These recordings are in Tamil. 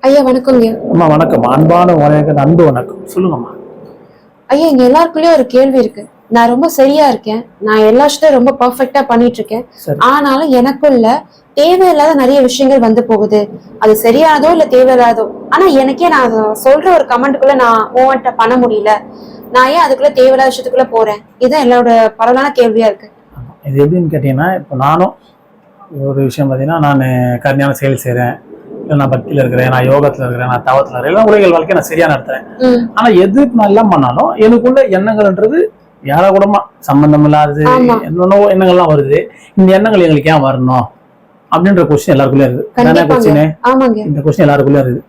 ஐயா வணக்கங்க. அம்மா வணக்கம். அன்பான வணக்கம், அன்பு வணக்கம். சொல்லுங்கம்மா. ஐயா இங்க எல்லாருக்குள்ளயும் ஒரு கேள்வி இருக்கு. நான் ரொம்ப சரியா இருக்கேன், நான் எல்லா விஷயத்தையும் ரொம்ப பெர்ஃபெக்ட்டா பண்ணிட்டு இருக்கேன். ஆனாலும் எனக்குள்ள தேவையில்லாத நிறைய விஷயங்கள் வந்து போகுது. அது சரியானதோ இல்ல தேவையில்லாதோ, ஆனா எனக்கே நான் சொல்ற ஒரு கமெண்ட்டுக்குள்ள நான் மூவ்மெண்ட் பண்ண முடியல. நான் ஏன் அதுக்குள்ள தேவையில்லாத விஷயத்துக்குள்ள போறேன்? இதுதான் என்னோட பரவலான கேள்வியா இருக்கு. இது எப்படின்னு கேட்டீங்கன்னா, இப்போ நானும் ஒரு விஷயம் பார்த்தீங்கன்னா, நான் கருணையான செயல் செய்கிறேன், இல்லை நான் பக்தியில் இருக்கிறேன், நான் யோகத்தில் இருக்கிறேன், நான் தவத்தில் இருக்கிறேன், எல்லாம் உலகியல் வாழ்க்கையை நான் சரியா நடத்துறேன். ஆனால் எது நான் எல்லாம் பண்ணாலும் எனக்குள்ள எண்ணங்கள்ன்றது யார கூடமா சம்பந்தம் இல்லாதது என்னென்னோ எண்ணங்கள்லாம் வருது. இந்த எண்ணங்கள் எங்களுக்கு ஏன் வரணும் அப்படின்ற கொஸ்டின் எல்லாருக்குள்ளே இருக்குது. கொஸ்டின் இந்த கொஸ்டின் எல்லாருக்குள்ளே இருக்குது.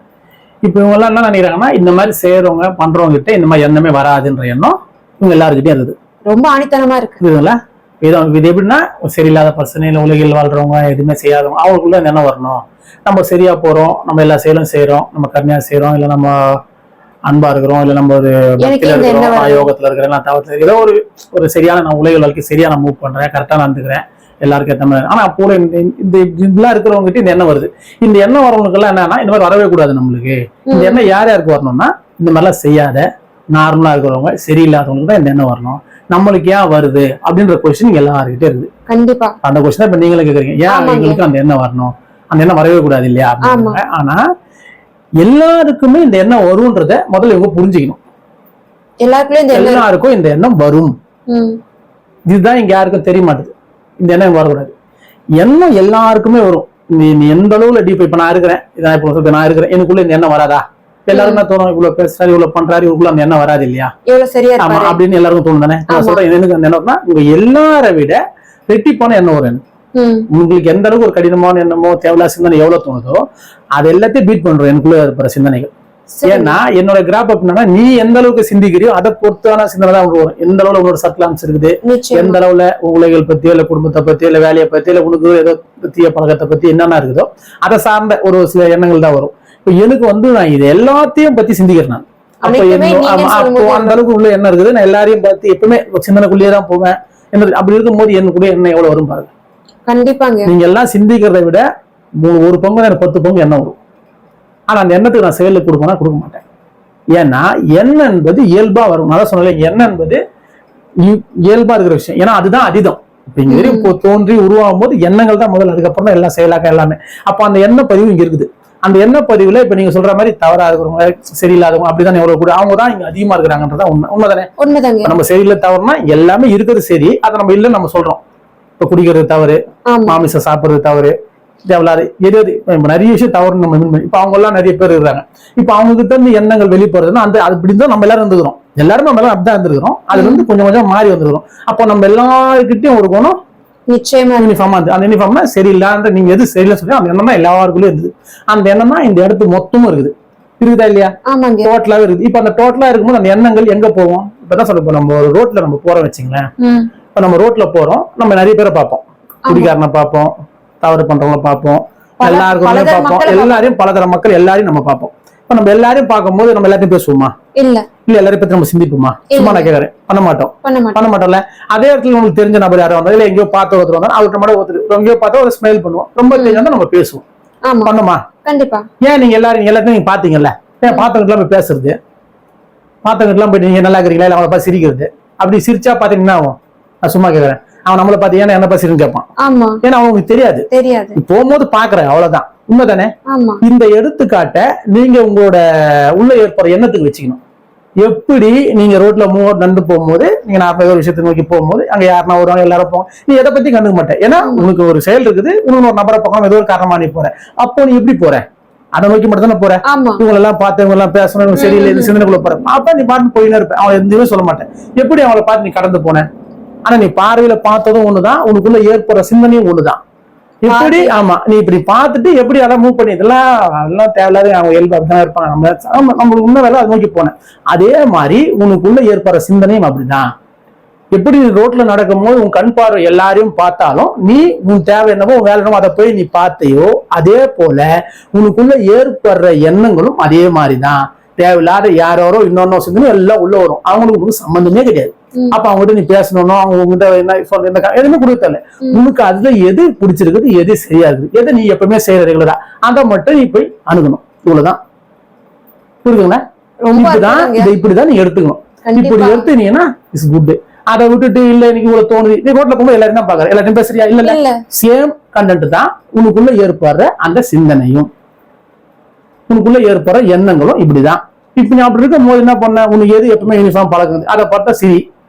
இப்போ இவங்க எல்லாம் என்ன நினைக்கிறாங்கன்னா, இந்த மாதிரி செய்யறவங்க பண்றவங்க கிட்ட இந்த மாதிரி எண்ணமே வராதுன்ற எண்ணம் இவங்க எல்லாருக்கிட்டே இருக்குது. ரொம்ப ஆணித்தனமா இருக்குதுங்களா? இது எப்படின்னா, சரியில்லாத பர்சன் இல்லை உலகில் வாழ்றவங்க எதுவுமே செய்யாதவங்க அவங்களுக்குள்ள என்ன வரணும், நம்ம சரியா போறோம், நம்ம எல்லா செயலும் செய்யறோம், நம்ம கருணையா செய்யறோம், இல்லை நம்ம அன்பா இருக்கிறோம், இல்லை நம்ம ஒரு பக்தியில இருக்கிறோம், யோகத்துல இருக்கிறேன், நான் தவத்துல ஏதோ ஒரு சரியான நான் உலகில் வாழ்க்கை சரியா நான் மூவ் பண்றேன், கரெக்டா நடந்துக்கிறேன், எல்லாருக்கும் ஏற்ற மாதிரி. ஆனா அப்போ இந்த இதெல்லாம் இருக்கிறவங்க கிட்ட இந்த எண்ணம் வருது. இந்த எண்ணம் வரவங்களுக்கு எல்லாம் என்னன்னா, இந்த மாதிரி வரவே கூடாது நம்மளுக்கு. இந்த எண்ணம் யார் யாருக்கு வரணும்னா, இந்த மாதிரிலாம் செய்யாத நார்மலா இருக்கிறவங்க, சரியில்லாதவங்களுக்கு தான் இந்த எண்ணம் வரணும். நம்மளுக்கு ஏன் வருது அப்படின்ற கொஸ்டின் எல்லாருக்கிட்டே இருக்குது. கண்டிப்பா அந்த கொஸ்டின் இப்ப நீங்களே கேக்குறீங்க, ஏன் எங்களுக்கு அந்த எண்ணம் வரணும், அந்த எண்ணம் வரவே கூடாது இல்லையா அப்படின்னு. ஆனா எல்லாருக்குமே இந்த எண்ணம் வரும்ன்றத முதல்ல இவங்க புரிஞ்சுக்கணும். எல்லாருக்கும் இந்த எண்ணம் வரும். இதுதான் இங்க யாருக்கும் தெரிய மாட்டேது. இந்த எண்ணம் வரக்கூடாது. எண்ணம் எல்லாருக்குமே வரும். நீ எந்த அளவுல டீப், இப்ப நான் இருக்கிறேன், இதான் இப்போ நான் இருக்கிறேன், எனக்குள்ள இந்த எண்ணம் வராதா? எல்லாருமே தோணும், இவ்வளவு பேசுறாரு, இவ்வளவு பண்றாரு, இவருக்குள்ள அந்த எண்ணம் வராது இல்லையா அப்படின்னு எல்லாருக்கும் தோணும் தானே. நான் சொல்றேன், எனக்கு அந்த எண்ணம்னா உங்க எல்லாரை விட ரெட்டிப்பான எண்ணம் வரும். எனக்கு உங்களுக்கு எந்த அளவுக்கு ஒரு கடினமான எண்ணமோ தேவையில்லாத சிந்தனை எவ்வளவு தோணுதோ அது எல்லாத்தையும் பீட் பண்றோம் எனக்குள்ள இருக்கிற சிந்தனைகள். ஏன்னா என்னோட கிராப் அப்படின்னா, நீ எந்த அளவுக்கு சிந்திக்கிறியோ அதை பொறுத்தான சிந்தனை தான் உங்களுக்கு வரும். எந்த அளவுல உங்களோட சர்க்கிள் இருக்குது, எந்த அளவுல உலகில் பத்தியோ இல்ல குடும்பத்தை பத்தியோ இல்ல வேலையை பத்தியோ இல்ல உனக்கு ஏதோ தீய பழக்கத்தை பத்தி என்னென்ன இருக்குதோ அதை சார்ந்த ஒரு சில எண்ணங்கள் தான் வரும். இப்ப எனக்கு நான் இது எல்லாத்தையும் பத்தி சிந்திக்கிறேன். நான் அப்போ அந்த அளவுக்கு உள்ள என்ன இருக்குது, நான் எல்லாரையும் பார்த்து எப்பவுமே சிந்தனைக்குள்ளேயே தான் போவேன். அப்படி இருக்கும்போது எனக்கு கூட என்ன எவ்வளவு வரும் பாருங்க. கண்டிப்பாங்க. நீங்க எல்லாம் சிந்திக்கிறதை விட ஒரு பங்கு எனக்கு 10 பங்கு எண்ணம் வரும். ஆனா அந்த எண்ணத்துக்கு நான் செயலுக்கு கொடுக்க மாட்டேன். ஏன்னா எண்ணம் என்பது இயல்பா வரும். நான் சொன்னேன், எண்ணம் என்பது இயல்பா இருக்கிற விஷயம். ஏன்னா அதுதான் அதீதம். இப்ப இங்க தோன்றி உருவாகும் போது எண்ணங்கள் தான் முதல்ல, அதுக்கப்புறம் தான் எல்லாம் செயலாக்க எல்லாமே. அப்ப அந்த எண்ண பதிவு இங்க இருக்குது. அந்த எண்ண பதிவுல இப்ப நீங்க சொல்ற மாதிரி தவறா இருக்கிறவங்க, சரியில்லாதவங்க அப்படிதான் எவ்வளவு கூட அவங்க தான் இங்க அதிகமா இருக்கிறாங்கன்றதான் உண்மைதானே. நம்ம சரியில்லை தவறுனா எல்லாமே இருக்கிறது சரி, அதை நம்ம இல்லைன்னு நம்ம சொல்றோம். இப்ப குடிக்கிறது தவறு, மாமிசம் சாப்பிடுறது தவறு, தேவையில்லாத எது நிறைய விஷயம் தவறுன்னு நம்ம இப்ப அவங்க எல்லாம் நிறைய பேர் இருக்கிறாங்க. இப்ப அவங்க கிட்ட இருந்து எண்ணங்கள் வெளிப்படுறதுன்னா அந்த அப்படிதான் நம்ம எல்லாரும் இருந்துக்கிறோம். எல்லாருமே நம்ம எல்லாம் அப்படிதான் இருந்துக்கிறோம். அதுல இருந்து கொஞ்சம் கொஞ்சம் மாறி வந்துருக்கிறோம். அப்போ நம்ம எல்லாருக்கிட்டையும் ஒரு குணம் நிச்சயமா யூனிஃபார்மா இருந்து, அந்த யூனிஃபார்ம்னா சரியில்லாத நீங்க எது சரியில்லை சொல்லி அந்த எண்ணம் தான் எல்லாருக்குள்ளயும் இருந்தது. அந்த எண்ணம் தான் இந்த இடத்து மொத்தமும் இருக்குதா இல்லையா? டோட்டலாவே இருக்குது. இப்ப அந்த டோட்டலா இருக்கும்போது அந்த எண்ணங்கள் எங்க போவோம்? இப்பதான் சொல்ல, நம்ம ஒரு ரோட்ல நம்ம போறோம் வச்சுங்களேன். இப்ப நம்ம ரோட்ல போறோம், நம்ம நிறைய பேரை பார்ப்போம். குடிகாரனை பார்ப்போம், தவறு பண்றவங்களை பார்ப்போம், எல்லாருக்குமே பார்ப்போம், எல்லாரையும் பலதர மக்கள் எல்லாரையும் நம்ம பார்ப்போம். இப்ப நம்ம எல்லாரையும் பார்க்கும்போது நம்ம எல்லாத்தையும் பேசுவோமா? இல்ல எல்லாரையும் பத்தி நம்ம சிந்திப்போமா? சும்மா நான் கேட்கறேன், பண்ண மாட்டோம்ல. அதே இடத்துல உங்களுக்கு தெரிஞ்ச நபர் யாரும் வந்தா, இல்ல எங்கேயோ பார்த்து ஒருத்தர் வந்தா அவர்கிட்ட மட்டும் ஒருத்தர் எங்கேயோ பார்த்தா ஒரு ஸ்மைல் பண்ணுவோம். ரொம்ப தெரிஞ்சா நம்ம பேசுவோம். பண்ணுமா? கண்டிப்பா. ஏன் நீங்க எல்லாத்தையும் நீங்க பாத்தீங்கல்ல, ஏன் பார்த்தவங்க போய் பேசுறது, பார்த்தவங்க போயிட்டு நீங்க நல்லா இருக்கிறீங்களா இல்ல அவங்கள பார்த்து சிரிக்கிறது. அப்படி சிரிச்சா பாத்தீங்கன்னா ஆகும். நான் சும்மா கேட்கறேன், அவன் நம்மளை பார்த்து ஏன்னா என்ன பசின்னு கேட்பான். ஏன்னா அவங்களுக்கு தெரியாது. போகும்போது பாக்குறேன், அவ்வளவுதான். உண்மைதானே? இந்த எடுத்துக்காட்ட நீங்க உங்களோட உள்ள ஏற்படுற எண்ணத்துக்கு வச்சுக்கணும். எப்படி நீங்க ரோட்ல நடந்து போகும்போது, நீங்க 40 விஷயத்தை நோக்கி போகும்போது அங்க யாருன்னா வருவாங்க, எல்லாரும் போவாங்க, நீ எதை பத்தி கண்டுக்க மாட்டேன். ஏன்னா உனக்கு ஒரு செயல் இருக்குது, இன்னொரு நபரை பக்கம் ஏதோ ஒரு காரணமா நீ போற. அப்போ நீ எப்படி போற? அதை நோக்கி மட்டும் தானே போற. இவங்க எல்லாம் பார்த்து இவங்க எல்லாம் பேசணும், சரியில்லை சிந்தனைக்குள்ள போற. அப்ப நீ பாட்டு போயின்னு இருப்பேன், அவன் எதுவுமே சொல்ல மாட்டேன். எப்படி அவளை பார்த்து நீ கடந்து போன? ஆனா நீ பார்வையில பார்த்ததும் ஒண்ணுதான், உனக்குள்ள ஏற்படுற சிந்தனையும் ஒண்ணுதான். எப்படி நீ இப்படி பார்த்துட்டு எப்படி அதை மூவ் பண்ணி இதெல்லாம் தேவையில்லாத அவங்க இயல்பு அப்படிதான் இருப்பாங்க. நம்மளுக்கு உண்மை வேலை அதை நோக்கி போனேன். அதே மாதிரி உனக்குள்ள ஏற்படுற சிந்தனையும் அப்படிதான். எப்படி நீ ரோட்ல நடக்கும் போது உன் கண் பார்வை எல்லாரையும் பார்த்தாலும் நீ உன் தேவை என்னவோ உன் வேலை என்னவோ அதை போய் நீ பார்த்தையோ, அதே போல உனக்குள்ள ஏற்படுற எண்ணங்களும் அதே மாதிரிதான். தேவையில்லாத யாரோ இன்னொன்னு சிந்தனை எல்லாம் உள்ள வரும். அவங்களுக்கு சம்பந்தமே கிடையாது. அப்ப அவங்ககிட்ட நீ பேசணும், அவங்க உங்ககிட்ட என்ன சொல்ற எதுவுமே கொடுத்தல. உனக்கு அதுல எது பிடிச்சிருக்குது, எது சரியா இருக்குது, எதை நீ எப்பவுமே செய்யற ரெகுலரா, அதை மட்டும் நீ போய் அணுகணும். இவ்வளவுதான். புரியுதுங்களா? இப்படிதான் நீங்க எடுத்துக்கணும். இப்படி எடுத்துனீங்கன்னா இஸ் குட். அதை விட்டுட்டு இல்ல எனக்கு இவ்வளவு தோணுது, நீ ரோட்ல போகும்போது எல்லாரும் தான் பாக்குற, எல்லாத்தையும் பேசுறியா? இல்ல, சேம் கண்டென்ட் தான். உனக்குள்ள ஏற்படுற அந்த சிந்தனையும் உனக்குள்ள ஏற்படுற எண்ணங்களும் இப்படிதான். இப்ப நீ அப்படி இருக்கும் போது என்ன பண்ண, உனக்கு எது எப்பவுமே யூனிஃபார்ம் பழகுது, அதை பார்த்தா சிரி,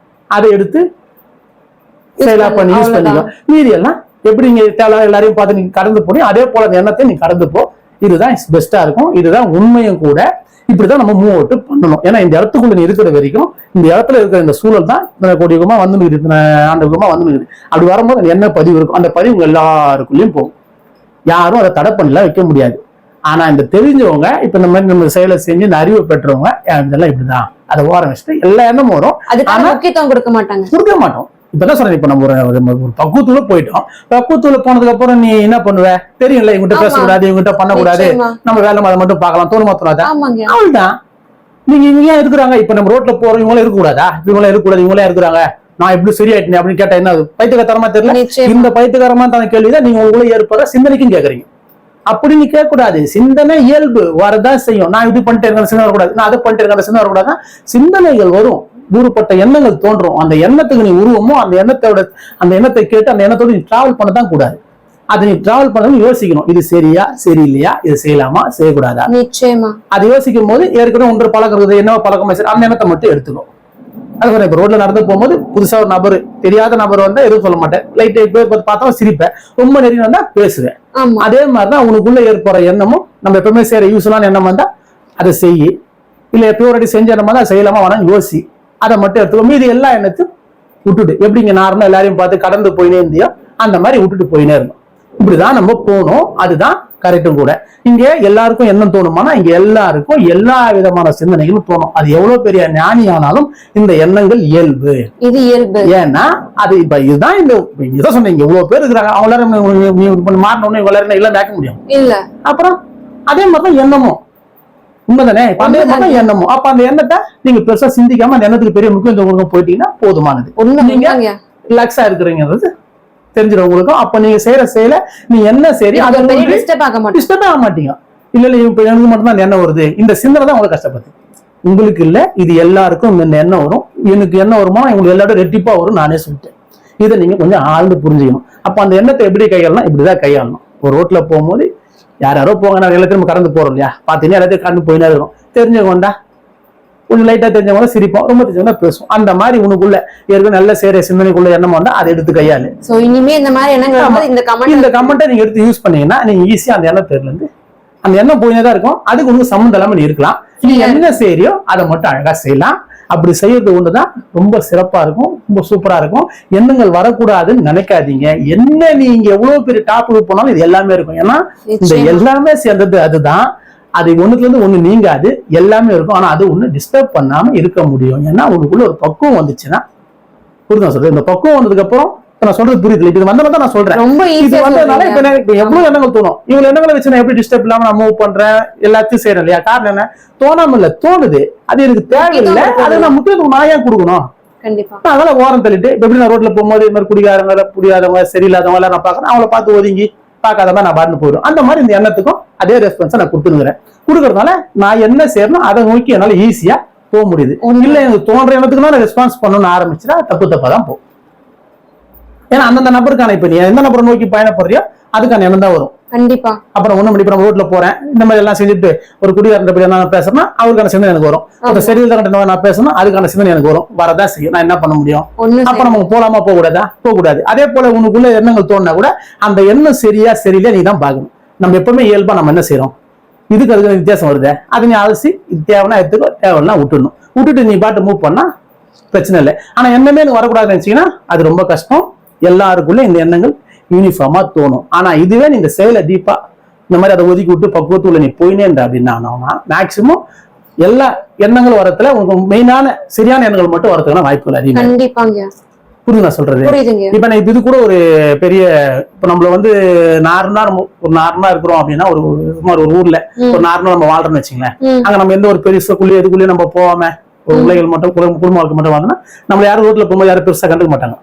அதை எடுத்து செயலா பண்ணி யூஸ் பண்ணிக்கோ. மீதி எல்லாம் எப்படி நீங்க எல்லாரையும் பார்த்து நீங்க கடந்து போனீங்க, அதே போல அந்த எண்ணத்தை நீ கடந்து போ. இதுதான் பெஸ்டா இருக்கும். இதுதான் உண்மையும் கூட. இப்படிதான் நம்ம மூவ் அவுட் பண்ணணும். ஏன்னா இந்த இடத்துக்குள்ள நீ இருக்கிற வரைக்கும் இந்த இடத்துல இருக்கிற இந்த சூழல் தான் கோடியுமா வந்து ஆண்டுக்குமா வந்து. அப்படி வரும்போது அந்த என்ன பதிவு இருக்கும், அந்த பதிவு உங்க எல்லாருக்குள்ளயும் போகும். யாரும் அதை தடை பண்ணல வைக்க முடியாது. ஆனா இந்த தெரிஞ்சவங்க இப்ப இந்த மாதிரி நம்ம செயலை செஞ்சு இந்த அறிவை பெற்றவங்க இதெல்லாம் இப்படிதான் அதை ஓரம் வச்சுட்டு எல்லா எண்ணமும் வரும். ஆனா முக்கியத்துவம் கொடுக்க மாட்டோம். இப்பதான் சொல்றேன், இப்ப நம்ம ஒரு பக்குவத்துல போயிட்டோம். பக்குவத்துல போனதுக்கு அப்புறம் நீ என்ன பண்ணுவ தெரியல, இவங்கிட்ட பேசக்கூடாது, இவங்கிட்ட பண்ணக்கூடாது, நம்ம வேலை அதை மட்டும் பார்க்கலாம், தோணுமா தோணாதா? அவள்தான் நீங்க இவங்க ஏன் இருக்கிறாங்க, இப்ப நம்ம ரோட்ல போறோம், இவங்களே இருக்கக்கூடாதா, இவங்களே இருக்கக்கூடாது, இவங்களே இருக்கிறாங்க, நான் எப்படி சரியாயிட்டேன் அப்படின்னு கேட்டா என்ன பைத்தியகாரமா தெரியல. இந்த பைத்தியகாரமா தான் கேள்விதான் நீங்க உங்களுக்குள்ள ஏற்படுற சிந்தனைக்கும் கேக்குறீங்க. அப்படி நீ கேட்கக்கூடாது. சிந்தனை இயல்பு வரதான் செய்யும். நான் இது பண்ணிட்டு இருக்க சிந்தனை வரக்கூடாது, நான் அதை பண்ணிட்டு இருக்க சிந்தனை வரக்கூடாது. சிந்தனைகள் வரும், ஊறுப்பட்ட எண்ணங்கள் தோன்றும். அந்த எண்ணத்துக்கு நீ உருவமோ அந்த எண்ணத்தை கேட்டு அந்த எண்ணத்தோடு நீ டிராவல் பண்ணதான் கூடாது. அதை நீ டிராவல் பண்ணணும், யோசிக்கணும். இது சரியா சரியில்லையா, இது செய்யலாமா செய்யக்கூடாதா. நிச்சயமா அது யோசிக்கும் போது ஏற்கனவே ஒன்று பழக்கிறது என்ன பழக்கமா சரி அந்த எண்ணத்தை மட்டும் எடுத்துக்கணும். அது இப்ப ரோட்ல நடந்து போகும்போது புதுசா ஒரு நபர், தெரியாத நபர் வந்தா எதுவும் சொல்ல மாட்டேன், லைட் பார்த்தா சிரிப்பேன், ரொம்ப நெருங்கி வந்தா பேசுவேன். அதே மாதிரிதான் உனக்குள்ள ஏற்படுற எண்ணமும் நம்ம எப்பவுமே செய்யற யூஸ்லான எண்ணம் வந்தா அதை செய்யி, இல்ல எப்பயோ ரெடி செஞ்ச எண்ணம் தான் செய்யலாமா வேணா யோசி, அதை மட்டும் எடுத்துக்கோ. மீதி எல்லா எண்ணத்தையும் விட்டுட்டு எப்படிங்க நார்மலா எல்லாரையும் பார்த்து கடந்து போயினே இருந்தியோ அந்த மாதிரி விட்டுட்டு போயினே இருந்தோம். இப்படிதான் நம்ம போகணும். அதுதான் கரெக்டும் கூட. இங்க எல்லாருக்கும் எண்ணம் தோணுமானா இங்க எல்லாருக்கும் எல்லா விதமான சிந்தனைகளும் தோணும். அது எவ்வளவு பெரிய ஞானி ஆனாலும் இந்த எண்ணங்கள் இயல்பு. இது இயல்பு. ஏன்னா அது இப்ப இதுதான் இதான் சொன்னீங்க, இவ்வளவு பேர் இருக்கிறாங்க, அவங்க எல்லாரும் மாறினோன்னு எல்லாரும் எல்லாம் கேட்க முடியும் இல்ல. அப்புறம் அதே மாதிரிதான் எண்ணமும் உண்மைதானே. அதே மாதிரி எண்ணமும் அப்ப அந்த எண்ணத்தை நீங்க பெருசா சிந்திக்காம அந்த எண்ணத்துக்கு பெரிய முக்கியத்துவம் போயிட்டீங்கன்னா போதுமானது. நீங்க ரிலாக்ஸா இருக்கிறீங்கிறது தெரிஞ்சிடும். அப்ப நீங்க செய்யற நீ என்ன சரி அதை டிஸ்டர்ப் ஆக மாட்டீங்க. இல்ல இப்ப எனக்கு மட்டும் தான் எண்ணம் வருது, இந்த சிந்தனை தான் உங்களுக்கு கஷ்டப்படுது. உங்களுக்கு இல்ல, இது எல்லாருக்கும் இந்த எண்ணம் வரும். எனக்கு என்ன வருமா உங்களுக்கு எல்லாரும் ரெட்டிப்பா வரும், நானே சொல்லிட்டேன். இதை நீங்க கொஞ்சம் ஆழ்ந்து புரிஞ்சுக்கணும். அப்ப அந்த எண்ணத்தை எப்படி கையாளணும், இப்படிதான் கையாளணும். ஒரு ரோட்ல போகும்போது யாரோ போங்க, நான் எல்லாத்தையும் கடந்து போறோம் இல்லையா, பாத்தீங்கன்னா எல்லாத்தையும் கடந்து போயினா இருக்கும். தெரிஞ்சவங்கண்டா கொஞ்சம் லைட்டா தெரிஞ்சவங்க சிரிப்போம், ரொம்ப தெரிஞ்சவங்க பேசுவோம். அந்த மாதிரி உனக்குள்ள ஏற்கனவே நல்ல சேர சிந்தனைக்குள்ள எண்ணம் வந்தா அதை எடுத்து கையாளு. இனிமே இந்த மாதிரி எண்ணங்கள் இந்த கமெண்ட்டை நீங்க எடுத்து யூஸ் பண்ணீங்கன்னா நீங்க ஈஸியா அந்த எண்ணத்துல இருந்து அந்த எண்ணம் போயினதான் இருக்கும். அதுக்கு உனக்கு சம்மந்தம் இல்லாம நீ இருக்கலாம். நீ என்ன செய்யறியோ அதை மட்டும் அழகா செய்யலாம். அப்படி செய்யறது ஒண்ணுதான் ரொம்ப சிறப்பா இருக்கும், ரொம்ப சூப்பரா இருக்கும். எண்ணங்கள் வரக்கூடாதுன்னு நினைக்காதீங்க. என்ன நீங்க எவ்வளவு பெரிய டாப்புக்கு போனாலும் இது எல்லாமே இருக்கும். ஏன்னா இந்த எல்லாமே சேர்ந்தது அதுதான். அது ஒண்ணுல இருந்து ஒண்ணு நீங்காது, எல்லாமே இருக்கும். ஆனா அது ஒண்ணு டிஸ்டர்ப் பண்ணாம இருக்க முடியும். ஏன்னா உனக்குள்ள ஒரு பக்குவம் வந்துச்சுன்னா புரியுதா சொல்றேன். இந்த பக்குவம் வந்ததுக்கு அப்புறம் நான் சொல்றது புரியுது. இது வந்ததான் நான் சொல்றேன். இது வந்ததுனால இப்ப எவ்வளவு எண்ணங்கள் தோணும். இவங்க எண்ணங்களை வச்சு நான் எப்படி டிஸ்டர்ப் இல்லாம நான் மூவ் பண்றேன், எல்லாத்தையும் செய்யறேன் இல்லையா. காரணம் என்ன, தோணாம இல்ல, தோணுது. அது எனக்கு தேவையில்லை, அதை நான் முக்கியத்துவம் நான் ஏன் கொடுக்கணும். அதனால ஓரம் தள்ளிட்டு இப்ப எப்படி நான் ரோட்ல போகும்போது இது மாதிரி குடிக்காரங்க புரியாதவங்க சரியில்லாதவங்க எல்லாம் நான் பாக்குறேன், அவங்கள பார்த்து ஒதுங்கி பார்க்காத மாதிரி நான் பாட்டு போயிடும். அந்த மாதிரி இந்த எண்ணத்துக்கும் அதே ரெஸ்பான்ஸை நான் கொடுத்துருக்கிறேன். கொடுக்கறதுனால நான் என்ன செய்யணும் அதை நோக்கி என்னால ஈஸியா போக முடியுது. இல்ல எனக்கு தோன்ற எண்ணத்துக்கு நான் ரெஸ்பான்ஸ் பண்ணணும்னு ஆரம்பிச்சுன்னா தப்பு தப்பா தான் போகும். ஏன்னா அந்தந்த நபருக்கான இப்ப நீ எந்த நபரை நோக்கி பயணப்படுறியோ அதுக்கான எண்ணம் தான் வரும். கண்டிப்பா. அப்புறம் ஒண்ணு மணி ரோட்ல போறேன், இந்த மாதிரி எல்லாம் செஞ்சுட்டு ஒரு குடிகாரன் நான் பேசுறேன்னா அவருக்கான சிந்தனை எனக்கு வரும். ஒரு சரியில்லை நான் பேசணும், அதுக்கான சிந்தனை எனக்கு வரும். வரதான் செய்யும். நான் என்ன பண்ண முடியும்? அப்ப நம்ம போலாமா போக கூடாதா? போக கூடாது. அதே போல உனக்குள்ள எண்ணங்கள் தோணுனா கூட அந்த எண்ணம் சரியா சரியில்லை நீ தான் பாக்கணும். நம்ம எப்பவுமே இயல்பா நம்ம என்ன செய்யறோம், இதுக்கு அதுக்கு வித்தியாசம் வருது, அது நீ அலசி இது தேவைன்னா எடுத்துக்கோ, தேவைன்னா விட்டுணும். விட்டுட்டு நீ பாட்டு மூவ் பண்ணா பிரச்சனை இல்லை. ஆனா எண்ணமே வரக்கூடாதுன்னு நினைச்சீங்கன்னா அது ரொம்ப கஷ்டம். எல்லாருக்குள்ள இந்த எண்ணங்கள் யூனிஃபார்மா தோணும். ஆனா இதுவே நீங்க செயலை டீப்பா இந்த மாதிரி அதை ஒதுக்கி விட்டு பக்குவத்துல நீ போயினேன்ற அப்படின்னா மேக்சிமம் எல்லா எண்ணங்களும் வரத்துல உங்களுக்கு மெயினான சரியான எண்ணங்கள் மட்டும் வரதுக்கான வாய்ப்புகள் அதிகம். புரியுது நான் சொல்றது? இப்ப நான் இது கூட ஒரு பெரிய இப்ப நம்மள நார்மலா இருக்கிறோம் அப்படின்னா ஒரு ஊர்ல ஒரு நார்மலா நம்ம வாழ்றோம்னு வச்சுங்களேன். அங்க நம்ம எந்த ஒரு பெருசுக்குள்ளேயே எதுக்குள்ளேயே நம்ம போகாம ஒரு பிள்ளைகள் மட்டும் குடும்ப வாழ்க்கை மட்டும் வாங்கினா நம்மள யாரும் ரோட்ல போகும்போது யாரும் பெருசா கண்டுக்க மாட்டாங்க.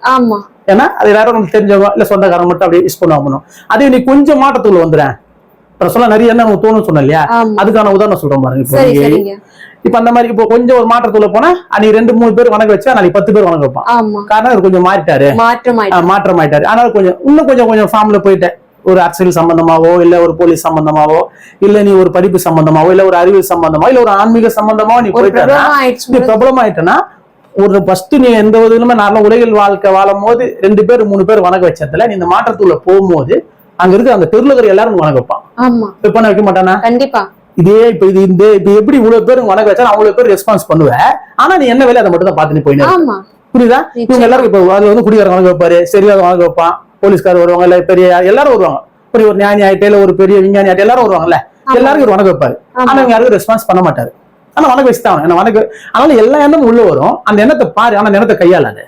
ஏன்னா அது யாரும் நமக்கு தெரிஞ்சவங்க இல்ல சொந்தக்காரங்க மட்டும் அப்படியே யூஸ் பண்ணுவாங்க. அதே நீ கொஞ்சம் மாற்றத்துக்குள்ள வந்துடுறேன், சொல்ல நிறைய எண்ணம் உங்களுக்கு தோணும் சொன்ன இல்லையா, அதுக்கான உதாரணம் சொல்றேன் பாருங்க. இப்ப அந்த மாதிரி இப்போ கொஞ்சம் ஒரு மாற்றத்துல போனா அன்னைக்கு 2-3 பேர் வணங்க வச்சா நாளைக்கு 10 பேர் வணங்க வைப்பான். காரணம் அவர் கொஞ்சம் மாறிட்டாரு, மாற்றம் ஆயிட்டாரு. ஆனால் கொஞ்சம் ஃபார்ம்ல போயிட்டேன். ஒரு அரசியல் சம்பந்தமாவோ இல்ல ஒரு போலீஸ் சம்பந்தமாவோ இல்ல நீ ஒரு படிப்பு சம்பந்தமாவோ இல்ல ஒரு அறிவியல் சம்பந்தமாவோ இல்ல ஒரு ஆன்மீக சம்பந்தமாவோ நீ போயிட்டா நீ பிரபலம் ஆயிட்டனா ஒரு ஃபர்ஸ்ட் நீ எந்த விதமே நல்ல உலகில் வாழ்க்கை வாழும் போது 2 பேர் 3 பேர் வணங்க வச்சதுல நீ இந்த மாற்றத்துள்ள போகும்போது அங்க இருக்க அந்த தெருல இருக்கிற எல்லாரும் வணங்க வைப்பான். பண்ண வைக்க மாட்டானா? கண்டிப்பா. இதே இப்ப எப்படி இவ்வளவு பேரும் வணங்க வச்சா அவ்வளவு பேர் ரெஸ்பான்ஸ் பண்ணுவேன். ஆனா நீ என்ன வேலை அதை மட்டும் தான் பாத்து நீ போயிட்டு புரியுதா? இவங்க எல்லாரும் இப்ப அது வந்து குடிகார வணங்க வைப்பாரு, சரியாக வணங்க வைப்பான், போலீஸ்கார் வருவாங்க, இல்ல பெரிய எல்லாரும் வருவாங்க, ஒரு ஞானி ஆயிட்டே இல்ல ஒரு பெரிய விஞ்ஞானி ஆயிட்டே எல்லாரும் வருவாங்கல்ல, எல்லாரும் இவர் வணங்க வைப்பாரு. ஆனா இவங்க யாருக்கும் ரெஸ்பான்ஸ் பண்ண மாட்டாரு. ஆனா வணக்க வச்சுதான் என்ன வணக்க. அதனால எல்லா எண்ணமும் உள்ள வரும். அந்த எண்ணத்தை பாரு, ஆனா எண்ணத்தை கையாளாது.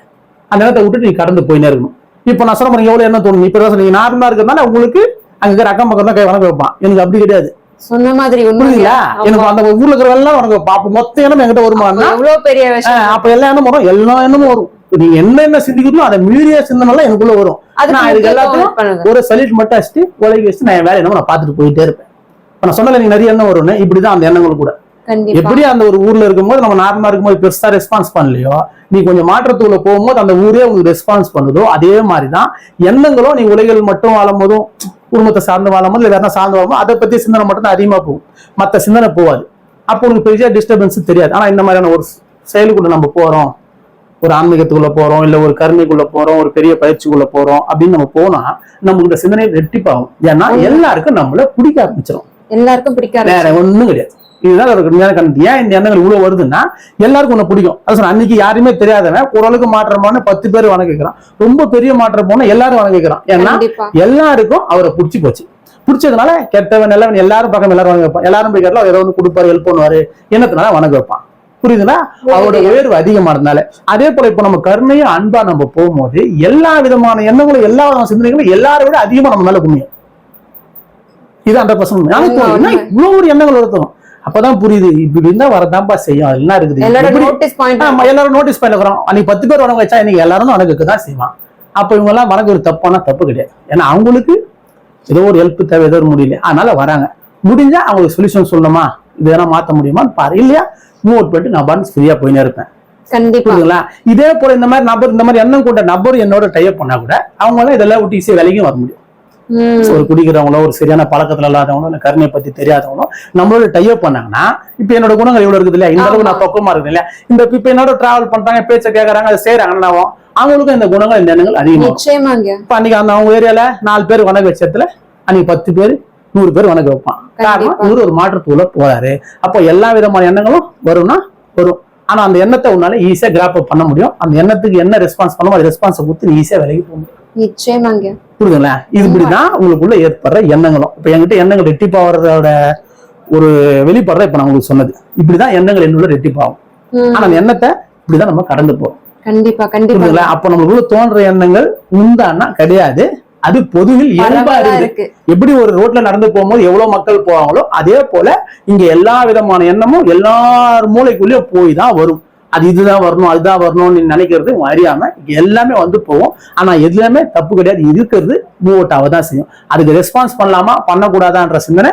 அந்த எண்ணத்தை விட்டுட்டு நீ கடந்து போயினே இருக்கணும். இப்ப நான் சொல்ல எவ்வளவு எண்ணம் தோணும். இப்ப நீங்க நார்மலா இருக்கிறதுனால உங்களுக்கு அங்க இருக்கிற அக்கம் பக்கம் தான் கை வணக்க வைப்பான். எனக்கு அப்படி கிடையாது. சொன்ன மாதிரி புரியுங்களா? எனக்கு அந்த ஊர்ல இருக்கிற எல்லாம் வணக்க வைப்பான். அப்ப மொத்த எண்ணம் என்கிட்ட வருமானா எவ்வளவு பெரிய விஷயம். அப்ப எல்லா எண்ணமும் வரும், எல்லா எண்ணமும் வரும். நீங்க என்ன சிந்திக்கிறோம் அதை மீறிய சிந்தனை எனக்குள்ள வரும். நான் இதுக்கு எல்லாத்தையும் ஒரு சல்யூட் மட்டும் வச்சுட்டு உலகி வச்சு நான் வேலை என்ன நான் பாத்துட்டு போயிட்டே இருப்பேன். நான் சொன்னல நீங்க நிறைய எண்ணம் வரும்னு, இப்படிதான் அந்த எண்ணங்கள் கூட. எப்படி அந்த ஒரு ஊர்ல இருக்கும்போது நம்ம நார்மலா இருக்கும்போது பெருசா ரெஸ்பான்ஸ் பண்ணலையோ, நீ கொஞ்சம் மாற்றத்துக்குள்ள போகும்போது அந்த ஊரே உங்களுக்கு ரெஸ்பான்ஸ் பண்ணுதோ, அதே மாதிரிதான் எண்ணங்களும் நீ உலகில் மட்டும் வாழும் போதும் குடும்பத்தை சார்ந்து வாழும் போது இல்ல வேற சார்ந்து வாழும் அதை பத்தி சிந்தனை மட்டும் தான் அதிகமா போகும், மத்த சிந்தனை போகாது. அப்போ உங்களுக்கு பெரிய டிஸ்டர்பன்ஸ் தெரியாது. ஆனா இந்த மாதிரியான ஒரு செயலுக்குள்ள நம்ம போறோம், ஒரு ஆன்மீகத்துக்குள்ள போறோம் இல்ல ஒரு கருணைக்குள்ள போறோம், ஒரு பெரிய பயிற்சிக்குள்ள போறோம் அப்படின்னு நம்ம போனா நமக்கு இந்த சிந்தனை ரெட்டிப்பாகும். ஏன்னா எல்லாருக்கும் நம்மள பிடிக்க ஆரம்பிச்சிடும். எல்லாருக்கும் பிடிக்காது, வேற ஒண்ணும் கிடையாது. இதுதான் ஒரு கண்டிப்பா. ஏன் இந்த எண்ணங்கள் இவ்வளவு வருதுன்னா எல்லாருக்கும் ஒண்ணு பிடிக்கும். அது சொன்ன அன்னைக்கு யாருமே தெரியாதவன் ஓரளவுக்கு மாற்றமான 10 பேர் வணங்க வைக்கிறான். ரொம்ப பெரிய மாற்றம் போனா எல்லாரும் வணங்க வைக்கிறான். ஏன்னா எல்லாருக்கும் அவரை பிடிச்சி போச்சு. பிடிச்சதுனால கெட்டவன் நல்லவன் எல்லாரும் பக்கம் எல்லாரும் வணங்க வைப்பான். எல்லாரும் போய் கேட்டா ஏதோ ஒன்று கொடுப்பாரு, ஹெல்ப் பண்ணுவாரு, என்னத்தினால வணங்க வைப்பான். புரியுதுன்னா அவரோட உயர்வு அதிகமானதுனால. அதே போல இப்ப நம்ம கருணையும் அன்பா நம்ம போகும்போது எல்லா விதமான எண்ணங்களும் எல்லா விதமான சிந்தனைகளும் எல்லாரை விட அதிகமா நம்ம மேல குமியும். இது 100% இவ்வளவு ஒரு எண்ணங்கள் வருத்தணும். அப்பதான் புரியுது இப்படி இருந்தா வரதான்பா செய்யும். அதெல்லாம் இருக்குது எல்லாரும் நோட்டீஸ் பாயிண்ட் இருக்கிறோம். அன்னைக்கு 10 பேர் வணங்க வச்சா இன்னைக்கு எல்லாரும் வணங்குக்கு தான் செய்வான். அப்ப இவங்க எல்லாம் வணங்க ஒரு தப்பான தப்பு கிடையாது. ஏன்னா அவங்களுக்கு ஏதோ ஒரு ஹெல்ப் தேவை, ஏதோ ஒரு முடியல, அதனால வராங்க. முடிஞ்சா அவங்களுக்கு சொல்யூஷன் சொல்லணுமா, இது எதனா மாத்த முடியுமான்னு பாரு. இல்லையா மூவ் அவுட் பண்ணிட்டு நான் பாட்டு ஃப்ரீயா போயினே இருப்பேன். கண்டிப்பா. இதே போல இந்த மாதிரி நபர் இந்த மாதிரி எண்ணம் கொண்ட நபர் என்னோட டைப் பண்ணா கூட அவங்க எல்லாம் இதெல்லாம் விட்டு ஈஸியா விலைக்கும் வர முடியும். ஒரு குடிக்கிறவங்களோ ஒரு சரியான பழக்கத்துல இல்லாதவங்களோ கருணையை பத்தி தெரியாதவங்களோ நம்மளோட டைப் பண்ணாங்கன்னா இப்ப என்னோட குணங்கள் இவ்வளவு இருக்குது இல்லையா, இந்த அளவுக்கு நான் பக்குவமா இருக்கு இல்லையா, இந்த இப்ப என்னோட டிராவல் பண்றாங்க, பேச்ச கேட்கறாங்க, அதை செய்யறாங்கன்னா அவங்களுக்கும் இந்த குணங்கள் இந்த எண்ணங்கள் அதிகமாகும். இப்ப அன்னைக்கு அந்த அவங்க ஏரியால 4 பேர் வணக்க வச்சதுல அன்னைக்கு 10 பேர் 100 பேர் வணக்க வைப்பான். காரணம் இவரு ஒரு மாற்றத்துக்குள்ள போறாரு. அப்போ எல்லா விதமான எண்ணங்களும் வரும்னா வரும். ஆனா அந்த எண்ணத்தை உன்னால ஈஸியா கிராப் அப் பண்ண முடியும். அந்த எண்ணத்துக்கு என்ன ரெஸ்பான்ஸ் பண்ணணும் அது ரெஸ்பான்ஸை கொடுத்து ஈஸியா விலகி போக முடியும். நிச்சயமாங்க. புரியுதுங்களா? இது இப்படிதான் உங்களுக்குள்ள ஏற்படுற எண்ணங்களும். இப்ப என்கிட்ட எண்ணங்கள் ரெட்டிப்பாவதோட ஒரு வெளிப்பாடு இப்ப நான் உங்களுக்கு சொன்னது. இப்படிதான் எண்ணங்கள் என்னுள்ள ரெட்டிப்பாகும். ஆனா அந்த எண்ணத்தை இப்படிதான் நம்ம கடந்து போறோம். கண்டிப்பா கண்டிப்பா. அப்ப நம்மளுக்குள்ள தோன்ற எண்ணங்கள் உண்டானா கிடையாது, அது பொதுவில் இயல்பா இருக்கு. எப்படி ஒரு ரோட்ல நடந்து போகும்போது எவ்வளவு மக்கள் போவாங்களோ அதே போல இங்க எல்லா விதமான எண்ணமும் எல்லார் மூளைக்குள்ளேயும் போய் தான் வரும். அது இதுதான் வரணும் அதுதான் வரணும்னு நினைக்கிறது அறியாம எல்லாமே வந்து போவோம். ஆனா எதுலயுமே தப்பு கிடையாது, இருக்கிறது மூவ் அவுட் ஆகதான் செய்யும். அதுக்கு ரெஸ்பான்ஸ் பண்ணலாமா பண்ணக்கூடாதான்ற சிந்தனை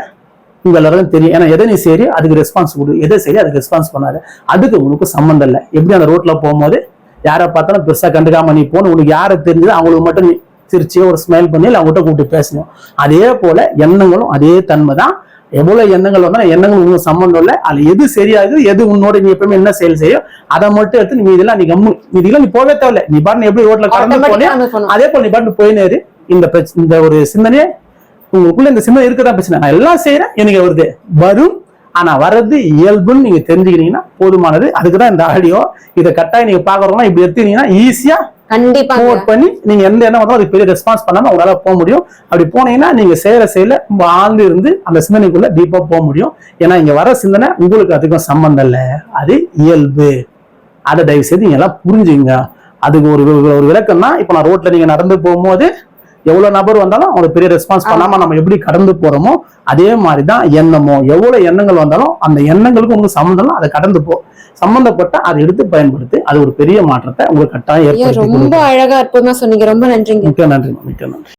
உங்க எல்லாருக்கும் தெரியும். ஏன்னா எதை நீ சரி அதுக்கு ரெஸ்பான்ஸ் கொடு, எதை சரி அதுக்கு ரெஸ்பான்ஸ் பண்ணாது, அதுக்கு உங்களுக்கு சம்மந்தம் இல்லை. எப்படி அந்த ரோட்ல போகும்போது யாரை பார்த்தாலும் பெருசா கண்டுக்காம நீ போகணும், உனக்கு யாரை தெரிஞ்சது அவங்களுக்கு மட்டும் நீ சிரிச்சியோ ஒரு ஸ்மைல் பண்ணி இல்லை அவங்ககிட்ட கூப்பிட்டு பேசணும். அதே போல எண்ணங்களும் அதே தன்மை தான். எவ்வளவு எண்ணங்கள் வந்தாலும் எண்ணங்கள் உங்களுக்கு சம்பந்தம் இல்லை. அது எது சரியாகுது எது உன்னோட நீ எப்பவுமே என்ன செயல் செய்யும் அதை மட்டும் எடுத்து நீ இதெல்லாம் நீ கம்மு இதெல்லாம் நீ போவே தேவையில்லை. நீ பாட்டு எப்படி ரோட்ல கடந்து போனே அதே போல நீ பாட்டு போயினேரு. இந்த ஒரு சிந்தனையே உங்களுக்குள்ள இந்த சிந்தனை இருக்கதான் பிரச்சனை. நான் எல்லாம் செய்யறேன் எனக்கு வருது வரும். ஆனா வர்றது இயல்புன்னு நீங்க தெரிஞ்சுக்கிட்டீங்கன்னா போதுமானது. அதுக்குதான் இந்த ஆடியோ. இதை கட்டாயம் நீங்க பாக்குறோம்னா இப்படி எடுத்தீங்கன்னா ஈஸியா கண்டிப்பா நோட் பண்ணி நீங்க எந்த எண்ணம் வந்தாலும் அதுக்கு பெரிய ரெஸ்பான்ஸ் பண்ணாம உங்களால போக முடியும். அப்படி போனீங்கன்னா நீங்க செய்யல ரொம்ப ஆழ்ந்து இருந்து அந்த சிந்தனைக்குள்ள டீப்பா போக முடியும். ஏன்னா இங்க வர சிந்தனை உங்களுக்கு அதுக்கும் சம்பந்தம் இல்லை, அது இயல்பு. அதை தயவு செய்து நீங்க எல்லாம் புரிஞ்சுங்க. அதுக்கு ஒரு விளக்கம்னா இப்ப நான் ரோட்ல நீங்க நடந்து போகும்போது எவ்வளவு நபர் வந்தாலும் அவங்களுக்கு பெரிய ரெஸ்பான்ஸ் பண்ணாம நம்ம எப்படி கடந்து போறோமோ அதே மாதிரிதான் எண்ணமோ. எவ்வளவு எண்ணங்கள் வந்தாலும் அந்த எண்ணங்களுக்கு உங்களுக்கு சம்பந்தம் அதை கடந்து போ. சம்பந்தப்பட்ட அதை எடுத்து பயன்படுத்தி அது ஒரு பெரிய மாற்றத்தை உங்களுக்கு கட்டாயம் ஏற்படுத்தி. ரொம்ப அழகா அற்புதமா சொன்னீங்க. ரொம்ப நன்றிங்க. மிக்க நன்றி.